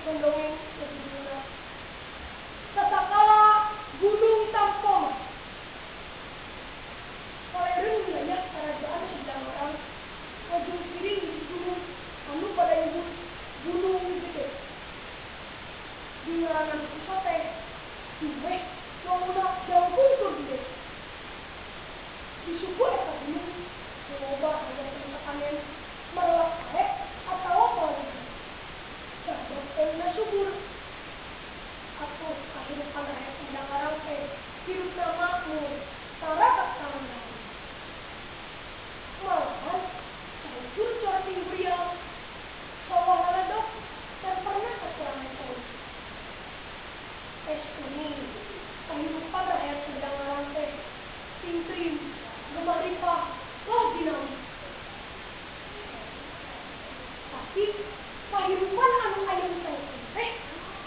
mendongeng lebih dulu. Tatkala gunung Tampoma, Palembang wilayah kerajaan Sumedang orang, ujung kiri di gunung, anu pada nyebut gunung gede. Di ngarangan pusat teh, duwe, yang udah jauh kultur gede. Di suku eta gunung, coba ada tekanan merelak karet atau apa lagi. Sabab elna subur. Atau kehidupan rakyat Sumedang orang teh hidup makmur, tara tak tangan. Malahan, hancur cara tinggal sawah ladok dan pernah kekurangan tahun. S.Pd. Kehidupan rakyat Sumedang orang teh ting-ting, gemaripah, wah dinamis. Tapi kehidupan anu aya teh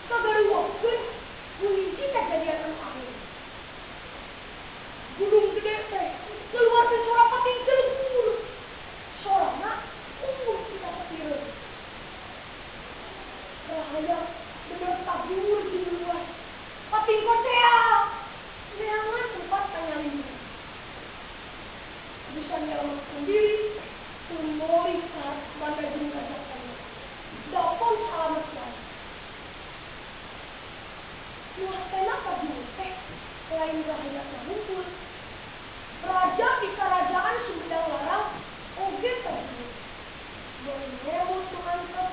kagaruwakeun mengisi kejadian anu aneh. Gunung gede teh keluar teh suara pating kelebur. Sorana kita ketireun. Rahaya bener tabur di luar. Pating kotea. Neangan tempat tanyalin. Bisa nyelamatkan diri. Tumori saat banda jeung kajakannya. Dapon selamat jalan. Nuhasena kajian teh lain rahaya ngumpul. Raja di kerajaan Sumedang larang oge tadi. Boleh mangantep.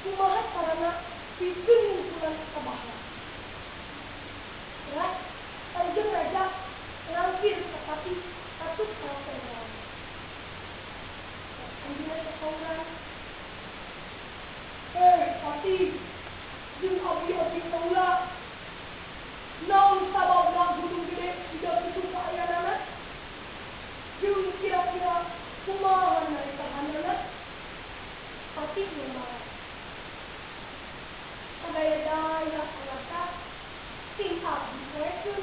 Kumaha carana pikeun ngumpulan kabahna. Ya, kanjeng raja ngangkir tetapi katut kalauan. Anjina sakauran. Pati jeung abdi-abdi kaula naon sababna gunung gede tidak begitu kaayanana jeung kira-kira kumaha dari tahanana pati kumaha sadaya-daya alata ting abdi saekeun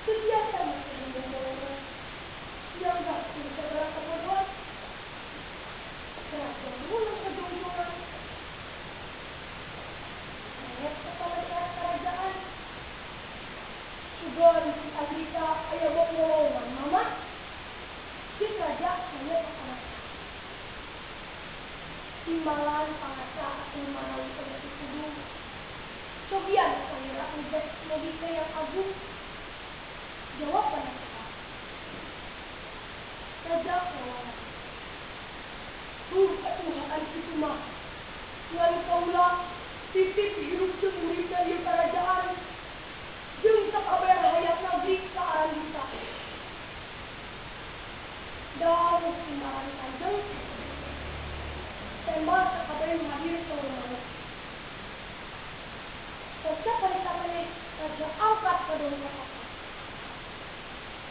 kegiatan ngomong yang gak bisa segala kebodohan kerajaan dulu kejongjongan ayat kepala kerajaan sudah di Amerika ayah buat ngomong mama si raja hanya kepala timbalan pangasa manawi pengerti kudu cobian panggil udah logika yang agung jawab pada kita raja kawan ketuhaan itu mah dengan kaulah titip hidup semurid dari kerajaan jeung sakabeah hayat negeri saaran kita. Dan timbalan kanjeng tembak sakabeah hadir ke rumah. Sejak kali raja angkat ke dunia apa.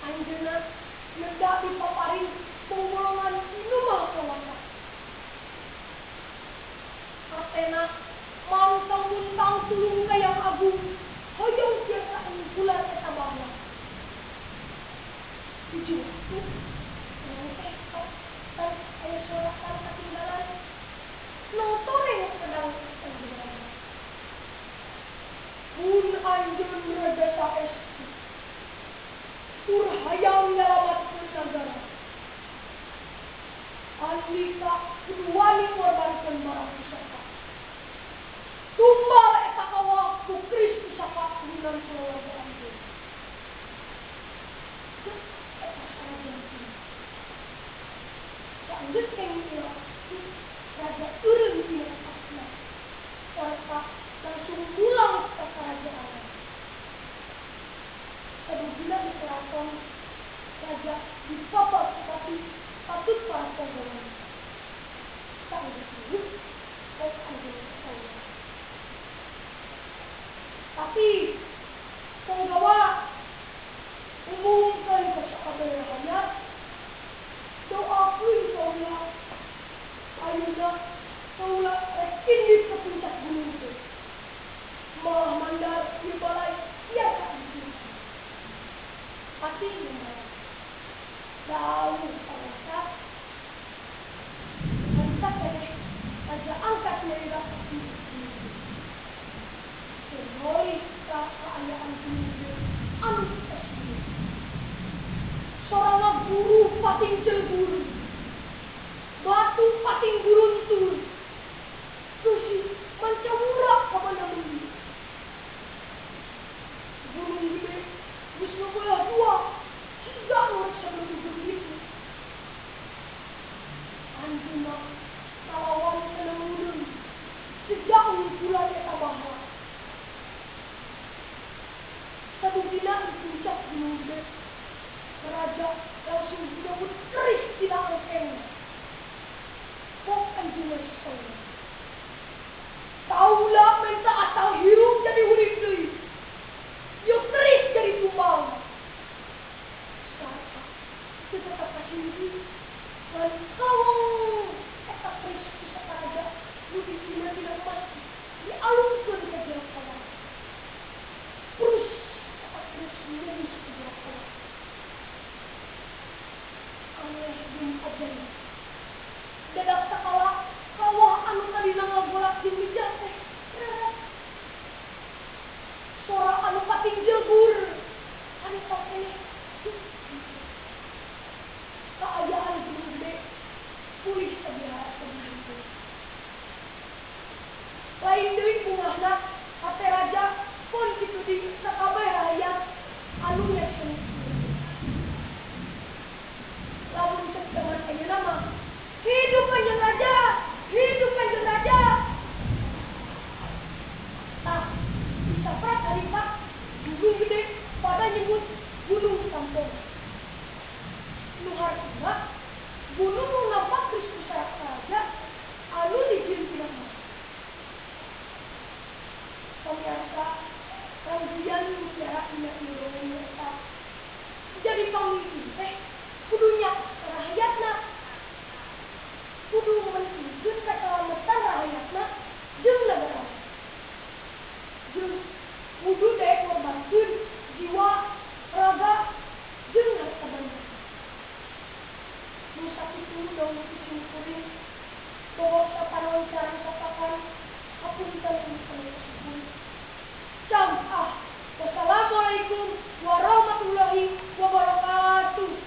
Anjeunna nedak di paparing penggolongan inumah kawasa. Atena mangtang-muntang tulung kayang agung hoyong biasa bulan eta bahwa tujuh waktu dan ayah sorakan ketinggalan nontoreng sedang ketinggalan pun anjun raja saes urhayang nyelamatkan negara andika keduani korbankan barang pusaka tumbal eta kawah ku Kristus saka dengan keluarga anjing. Eta kerajaan ini. Lanjut kengkira, raja urun dia pasna. Serta langsung pulang ke kerajaan. Apabila di keraton raja dipapak tetapi patut para penggawa. Tak ada dulu, baik anjing saya. Tapi penggawa umumkan kesakabeahannya doakan kaulah ayuna kaulah rekindip ke puncak gunung itu malah mandar di balai biasa di pasti gimana jauh terasa kita raja angkat deui bungahna ate raja pun kitu di sakabeh rakyat anu nyakeun. Lamun cek teman ayeuna mah hidup kanjeng raja, hidup kanjeng raja. Tah bisa prak kalimat gunung gede pada nyebut gunung Kampung. Nu hartina gunung nu nampak di pusat raja anu dijieun mah. Pemirsa, kajian bicara dina eta. Jadi pamimpin teh kudunya rakyatna. Kudu menunjukkan keselamatan rakyatna jeung negara. Jeung kudu daya korbankeun jiwa, raga, jeung harta banda. Nu sakitu dong disyukuri bahwa saparancan sapakan hapunten tersebut. Wassalamualaikum warahmatullahi wabarakatuh.